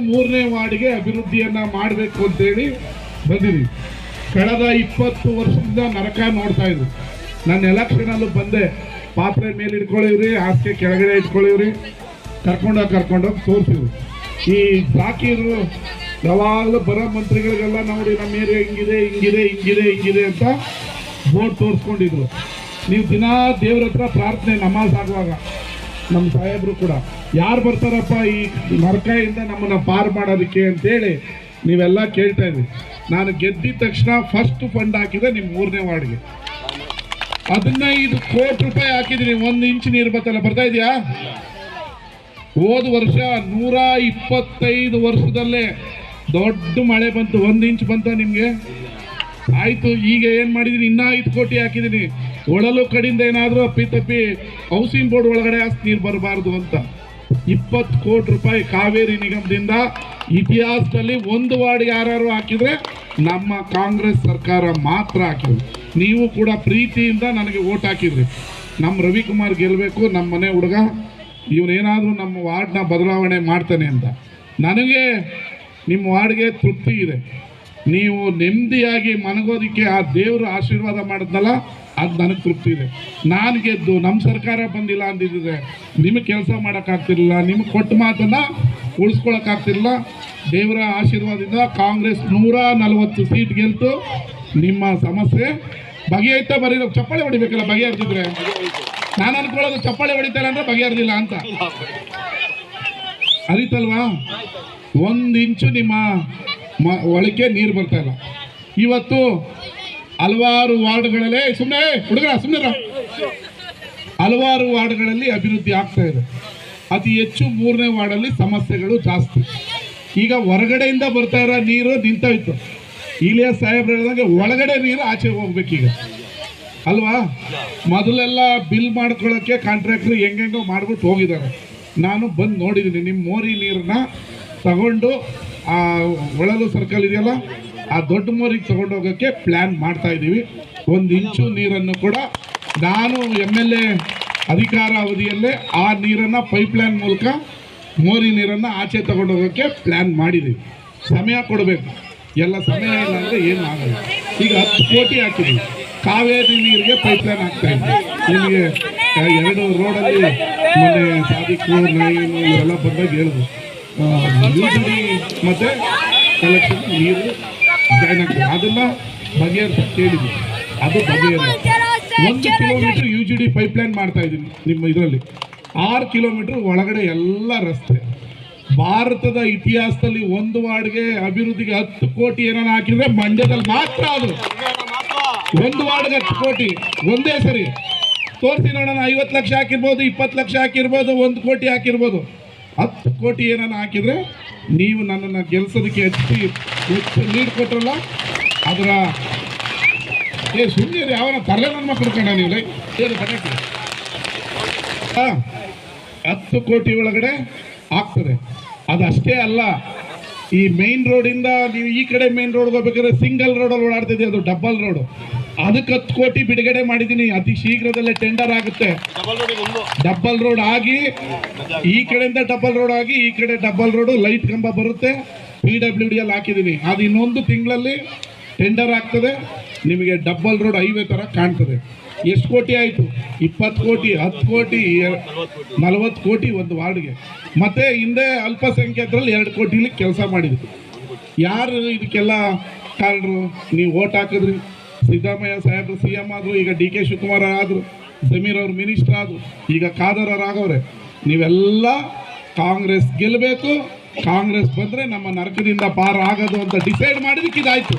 ಮೂರನೇ ವಾರ್ಡ್ಗೆ ಅಭಿವೃದ್ಧಿಯನ್ನ ಮಾಡಬೇಕು ಅಂತೇಳಿ ಬಂದಿರಿ. ಕಳೆದ 20 ವರ್ಷದಿಂದ ನರಕ ನೋಡ್ತಾ ಇದ್ರು. ನಾನು ಎಲೆಕ್ಷನಲ್ಲೂ ಬಂದೆ, ಪಾತ್ರೆ ಮೇಲೆ ಇಟ್ಕೊಳ್ಳಿವ್ರಿ, ಹಾಸಿಗೆ ಕೆಳಗಡೆ ಇಟ್ಕೊಳ್ಳಿವ್ರಿ, ಕರ್ಕೊಂಡೋಗಿ ತೋರಿಸಿದ್ರು. ಈ ಜಾಕೀರು ಯಾವಾಗಲೂ ಬರೋ ಮಂತ್ರಿಗಳಿಗೆಲ್ಲ ನೋಡಿ ನಮ್ಮ ಏರಿಯಾ ಹಿಂಗಿದೆ ಅಂತ ಬೋರ್ಡ್ ತೋರಿಸ್ಕೊಂಡಿದ್ರು. ನೀವು ದಿನ ದೇವ್ರ ಹತ್ರ ಪ್ರಾರ್ಥನೆ ನಮಾಜ್ ಆಗುವಾಗ ನಮ್ಮ ಸಾಹೇಬರು ಕೂಡ ಯಾರು ಬರ್ತಾರಪ್ಪ ಈ ನರಕದಿಂದ ನಮ್ಮನ್ನ ಪಾರು ಮಾಡೋದಕ್ಕೆ ಅಂತೇಳಿ ನೀವೆಲ್ಲ ಕೇಳ್ತಾ ಇದ್ರಿ. ನಾನು ಗೆದ್ದಿದ ತಕ್ಷಣ ಫಸ್ಟ್ ಫಂಡ್ ಹಾಕಿದೆ ನಿಮ್ಮ 3ನೇ ವಾರ್ಡ್ಗೆ. 15 ಕೋಟಿ ರೂಪಾಯಿ ಹಾಕಿದ್ದೀನಿ. 1 ಇಂಚ್ ನೀರು ಬರ್ತಾ ಇದೆಯಾ? ಹೋದ ವರ್ಷ 125 ವರ್ಷದಲ್ಲೇ ದೊಡ್ಡ ಮಳೆ ಬಂತು, 1 ಇಂಚ್ ಬಂತ ನಿಮ್ಗೆ? ಆಯ್ತು. ಈಗ ಏನ್ ಮಾಡಿದೀನಿ, ಇನ್ನ 5 ಕೋಟಿ ಹಾಕಿದೀನಿ. ಒಳಲು ಕಡೆಯಿಂದ ಏನಾದ್ರೂ ಅಪ್ಪಿತಪ್ಪಿ ಹೌಸಿಂಗ್ ಬೋರ್ಡ್ ಒಳಗಡೆ ಅಷ್ಟು ನೀರು ಬರಬಾರ್ದು ಅಂತ 20 ಕೋಟಿ ರೂಪಾಯಿ ಕಾವೇರಿ ನಿಗಮದಿಂದ. ಇತಿಹಾಸದಲ್ಲಿ 1 ವಾರ್ಡ್ ಯಾರು ಹಾಕಿದ್ರೆ ನಮ್ಮ ಕಾಂಗ್ರೆಸ್ ಸರ್ಕಾರ ಮಾತ್ರ ಹಾಕಿದ್ರು. ನೀವು ಕೂಡ ಪ್ರೀತಿಯಿಂದ ನನಗೆ ಓಟ್ ಹಾಕಿದ್ರಿ. ನಮ್ಮ ರವಿಕುಮಾರ್ ಗೆಲ್ಲಬೇಕು, ನಮ್ಮ ಮನೆ ಹುಡುಗ, ಇವನೇನಾದರೂ ನಮ್ಮ ವಾರ್ಡ್ನ ಬದಲಾವಣೆ ಮಾಡ್ತಾನೆ ಅಂತ. ನನಗೆ ನಿಮ್ಮ ವಾರ್ಡ್ಗೆ ತೃಪ್ತಿ ಇದೆ. ನೀವು ನೆಮ್ಮದಿಯಾಗಿ ಮನಗೋದಕ್ಕೆ ಆ ದೇವರು ಆಶೀರ್ವಾದ ಮಾಡಿದ್ನಲ್ಲ, ಅದು ನನಗೆ ತೃಪ್ತಿ ಇದೆ. ನಾನು ಗೆದ್ದು ನಮ್ಮ ಸರ್ಕಾರ ಬಂದಿಲ್ಲ ಅಂದಿದ್ದರೆ ನಿಮಗೆ ಕೆಲಸ ಮಾಡೋಕ್ಕಾಗ್ತಿರಲಿಲ್ಲ, ನಿಮಗೆ ಕೊಟ್ಟ ಮಾತನ್ನು ಉಳಿಸ್ಕೊಳಕ್ಕಾಗ್ತಿರಲಿಲ್ಲ. ದೇವರ ಆಶೀರ್ವಾದದಿಂದ ಕಾಂಗ್ರೆಸ್ 140 ಸೀಟ್ ಗೆಲ್ತು. ನಿಮ್ಮ ಸಮಸ್ಯೆ ಬಗೆಹರಿತಾ ಬರೀ ಚಪ್ಪಾಳೆ ಹೊಡಿಬೇಕಲ್ಲ, ಬಗೆಹರಿದಿದ್ರೆ. ನಾನು ಅನ್ಕೊಳ್ಳೋದು ಚಪ್ಪಾಳೆ ಹೊಡಿತಾರೆ ಅಂದರೆ ಬಗೆಹರಿದಿಲ್ಲ ಅಂತ ಅರಿತಲ್ವಾ? 1 ಇಂಚು ನಿಮ್ಮ ಒಳಕ್ಕೆ ನೀರು ಬರ್ತಾ ಇಲ್ಲ. ಇವತ್ತು ಹಲವಾರು ವಾರ್ಡ್ಗಳಲ್ಲೇ ಹಲವಾರು ವಾರ್ಡ್ಗಳಲ್ಲಿ ಅಭಿವೃದ್ಧಿ ಆಗ್ತಾ ಇದೆ. ಅತಿ ಹೆಚ್ಚು 3ನೇ ವಾರ್ಡಲ್ಲಿ ಸಮಸ್ಯೆಗಳು ಜಾಸ್ತಿ. ಈಗ ಹೊರಗಡೆಯಿಂದ ಬರ್ತಾ ಇರೋ ನೀರು ನಿಂತೋಯ್ತು. ಇಲಿಯಾಸ್ ಸಾಹೇಬ್ರು ಹೇಳಿದಂಗೆ ಒಳಗಡೆ ನೀರು ಆಚೆ ಹೋಗ್ಬೇಕೀಗ ಅಲ್ವಾ? ಮೊದಲೆಲ್ಲ ಬಿಲ್ ಮಾಡ್ಕೊಳ್ಳೋಕ್ಕೆ ಕಾಂಟ್ರಾಕ್ಟ್ರು ಹೆಂಗೆಂಗೋ ಮಾಡ್ಬಿಟ್ಟು ಹೋಗಿದ್ದಾರೆ. ನಾನು ಬಂದು ನೋಡಿದ್ದೀನಿ. ನಿಮ್ಮ ಮೋರಿ ನೀರನ್ನ ತಗೊಂಡು ಆ ಒಳಲು ಸರ್ಕಲ್ ಇದೆಯಲ್ಲ, ಆ ದೊಡ್ಡ ಮೋರಿಗೆ ತಗೊಂಡು ಹೋಗೋಕ್ಕೆ ಪ್ಲ್ಯಾನ್ ಮಾಡ್ತಾ ಇದ್ದೀವಿ. 1 ಇಂಚು ನೀರನ್ನು ಕೂಡ ನಾನು MLA ಅಧಿಕಾರ ಅವಧಿಯಲ್ಲೇ ಆ ನೀರನ್ನು ಪೈಪ್ಲೈನ್ ಮೂಲಕ ಮೋರಿ ನೀರನ್ನು ಆಚೆ ತಗೊಂಡು ಹೋಗೋಕ್ಕೆ ಪ್ಲ್ಯಾನ್ ಮಾಡಿದ್ದೀವಿ. ಸಮಯ ಕೊಡಬೇಕು. ಎಲ್ಲ ಸಮಯ ಇಲ್ಲ ಅಂದರೆ ಏನು ಆಗಲ್ಲ. ಈಗ 10 ಕೋಟಿ ಹಾಕಿದ್ದೀವಿ. ಕಾವೇರಿ ನೀರಿಗೆ ಪೈಪ್ಲೈನ್ ಆಗ್ತಾ ಇದೆ. ನಿಮಗೆ 2 ರೋಡಲ್ಲಿ ಮೊನ್ನೆ ಸಾದಿಕ್ಕು ನೈನು ಇವೆಲ್ಲ ಬಂದಾಗ ಹೇಳಿದ್ರು, UGD ಮತ್ತು ಕಲೆಕ್ಷನ್ ನೀರು ಜಾಯ್ನ್ ಆಗ್ತದೆ. ಅದನ್ನು ಬಗೆಹರಿಸಕ್ಕೆ ಕೇಳಿದ್ವಿ. ಅದು ಬಗೆಹರಿಲ್ಲ. 1 ಕಿಲೋಮೀಟ್ರ್ UGD ಪೈಪ್ಲೈನ್ ಮಾಡ್ತಾ ಇದ್ದೀವಿ. ನಿಮ್ಮ ಇದರಲ್ಲಿ 6 ಕಿಲೋಮೀಟ್ರ್ ಒಳಗಡೆ ಎಲ್ಲ ರಸ್ತೆ. ಭಾರತದ ಇತಿಹಾಸದಲ್ಲಿ 1 ವಾರ್ಡ್ಗೆ ಅಭಿವೃದ್ಧಿಗೆ 10 ಕೋಟಿ ಏನಾರು ಹಾಕಿದ್ರೆ ಮಂಡ್ಯದಲ್ಲಿ ಮಾತ್ರ. ಅದು 1 ವಾರ್ಡ್ಗೆ 10 ಕೋಟಿ ಒಂದೇ ಸರಿ ತೋರಿಸಿ ನೋಡೋಣ. 50 ಲಕ್ಷ ಹಾಕಿರ್ಬೋದು, 20 ಲಕ್ಷ ಹಾಕಿರ್ಬೋದು, 1 ಕೋಟಿ ಹಾಕಿರ್ಬೋದು. 10 ಕೋಟಿ ಏನಾರು ಹಾಕಿದರೆ ನೀವು ನನ್ನನ್ನು ಗೆಲ್ಸೋದಕ್ಕೆ ಹೆಚ್ಚು ನೀರು ಕೊಟ್ಟರಲ್ಲ, ಅದರ ಸುಮ್ಮನೆ ಯಾವನ ತರಲೆ ನನ್ನ ಮಕ್ಕಳು ಕಂಡ ನೀವು ಏನು ಬಟಾಕಿ 10 ಕೋಟಿ ಒಳಗಡೆ ಆಗ್ತದೆ. ಅದಷ್ಟೇ ಅಲ್ಲ, ಈ ಮೇನ್ ರೋಡಿಂದ ನೀವು ಈ ಕಡೆ ಮೇನ್ ರೋಡ್ಗೆ ಹೋಗ್ಬೇಕಾದ್ರೆ ಸಿಂಗಲ್ ರೋಡಲ್ಲಿ ಓಡಾಡ್ತಿದ್ದೆ, ಅದು ಡಬಲ್ ರೋಡು. ಅದಕ್ಕೆ 10 ಕೋಟಿ ಬಿಡುಗಡೆ ಮಾಡಿದ್ದೀನಿ. ಅತಿ ಶೀಘ್ರದಲ್ಲೇ ಟೆಂಡರ್ ಆಗುತ್ತೆ. ಡಬಲ್ ರೋಡ್ ಆಗಿ ಈ ಕಡೆಯಿಂದ ಡಬಲ್ ರೋಡ್ ಆಗಿ ಈ ಕಡೆ ಡಬಲ್ ರೋಡು ಲೈಟ್ ಕಂಬ ಬರುತ್ತೆ. PWD ಅಲ್ಲಿ ಹಾಕಿದ್ದೀನಿ. ಅದು ಇನ್ನೊಂದು ತಿಂಗಳಲ್ಲಿ ಟೆಂಡರ್ ಆಗ್ತದೆ. ನಿಮಗೆ ಡಬಲ್ ರೋಡ್ ಹೈವೇ ಥರ ಕಾಣ್ತದೆ. ಎಷ್ಟು ಕೋಟಿ ಆಯಿತು? 20 ಕೋಟಿ, 10 ಕೋಟಿ, 40 ಕೋಟಿ 1 ವಾರ್ಡ್ಗೆ. ಮತ್ತು ಹಿಂದೆ ಅಲ್ಪಸಂಖ್ಯಾತರಲ್ಲಿ 2 ಕೋಟಿಲಿ ಕೆಲಸ ಮಾಡಿದ್ರು. ಯಾರು ಇದಕ್ಕೆಲ್ಲ ಕಾರಣರು? ನೀವು ಓಟ್ ಹಾಕಿದ್ರಿ. ಸಿದ್ದರಾಮಯ್ಯ ಸಾಹೇಬರು CM ಆದರು, ಈಗ DK ಶಿವಕುಮಾರ್ ಆದರು, ಜಮೀರ್ ಅವರು ಮಿನಿಸ್ಟರ್ ಆದರು, ಈಗ ಖಾದರ್ ಅವರು ಆಗವ್ರೆ. ನೀವೆಲ್ಲ ಕಾಂಗ್ರೆಸ್ ಗೆಲ್ಲಬೇಕು, ಕಾಂಗ್ರೆಸ್ ಬಂದರೆ ನಮ್ಮ ನರಕದಿಂದ ಪಾರ ಆಗೋದು ಅಂತ ಡಿಸೈಡ್ ಮಾಡಿದಕ್ಕೆ ಇದಾಯಿತು.